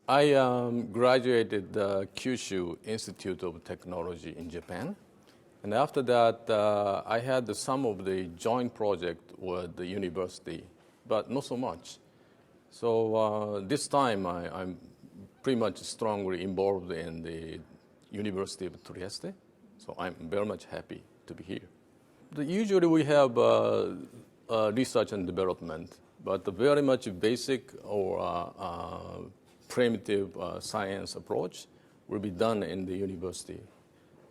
I graduated the Kyushu Institute of Technology in Japan. And after that, I had some of the joint project with the university, but not so much. So this time, I'm pretty much strongly involved in the University of Trieste. So I'm very much happy to be here. Usually we have research and development, but the very much basic or primitive science approach will be done in the university.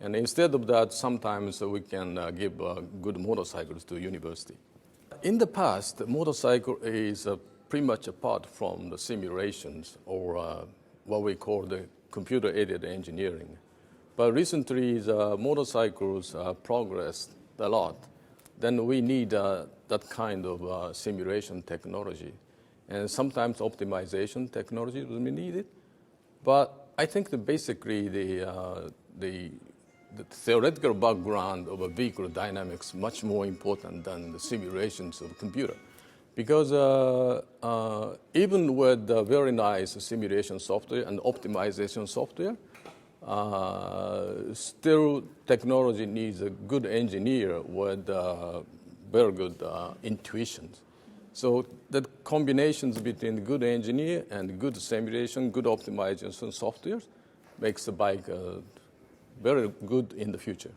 And instead of that, sometimes we can give good motorcycles to university. In the past, motorcycle is pretty much apart from the simulations or what we call the computer-aided engineering. But recently, the motorcycles progressed a lot. Then we need that kind of simulation technology. And sometimes optimization technology will be needed. But I think that basically the theoretical background of a vehicle dynamics much more important than the simulations of a computer. Because even with the very nice simulation software and optimization software, still technology needs a good engineer with very good intuition. So the combinations between good engineer and good simulation, good optimization software makes the bike very good in the future.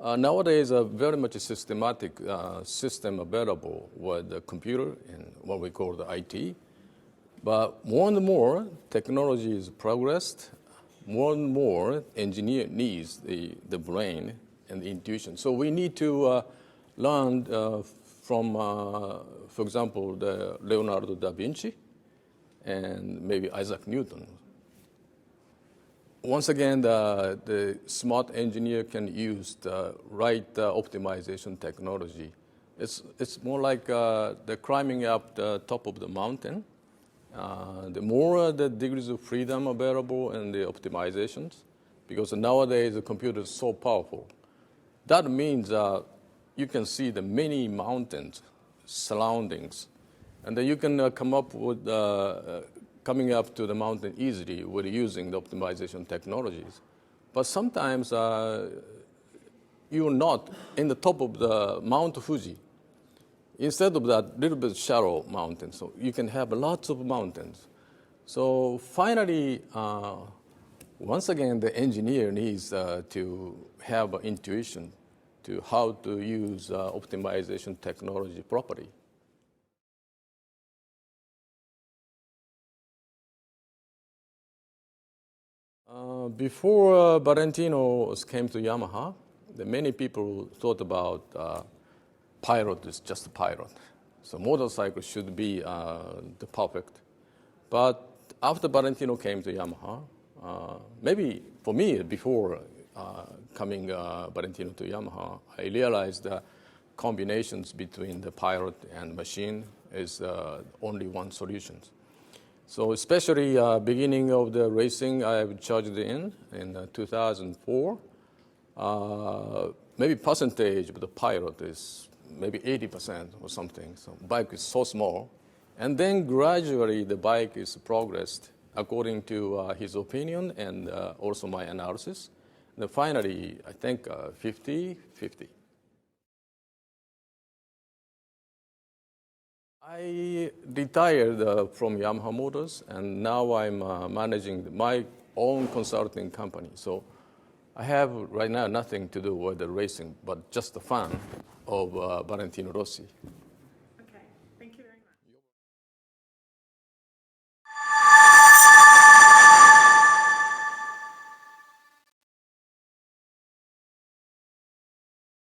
Nowadays, a very much systematic system available with the computer and what we call the IT. But more and more, technology is progressed. More and more, engineer needs the brain and the intuition. So we need to learn from, for example, the Leonardo da Vinci and maybe Isaac Newton. Once again, the smart engineer can use the right optimization technology. It's more like the climbing up the top of the mountain. The more the degrees of freedom available and the optimizations, because nowadays the computer is so powerful. That means you can see the many mountains, surroundings, and then you can come up with coming up to the mountain easily with using the optimization technologies. But sometimes you're not in the top of the Mount Fuji. Instead of that little bit shallow mountain, so you can have lots of mountains. So finally, once again, the engineer needs to have intuition to how to use optimization technology properly. Before Valentino came to Yamaha, many people thought about pilot is just a pilot. So motorcycle should be the perfect. But after Valentino came to Yamaha, maybe for me, before coming Valentino to Yamaha, I realized that combinations between the pilot and machine is only one solution. So especially beginning of the racing, I've charged in 2004. Maybe percentage of the pilot is maybe 80% or something. So bike is so small. And then gradually the bike is progressed according to his opinion and also my analysis. And then finally, I think 50-50. I retired from Yamaha Motors, and now I'm managing my own consulting company. So I have right now nothing to do with the racing, but just the fun of Valentino Rossi.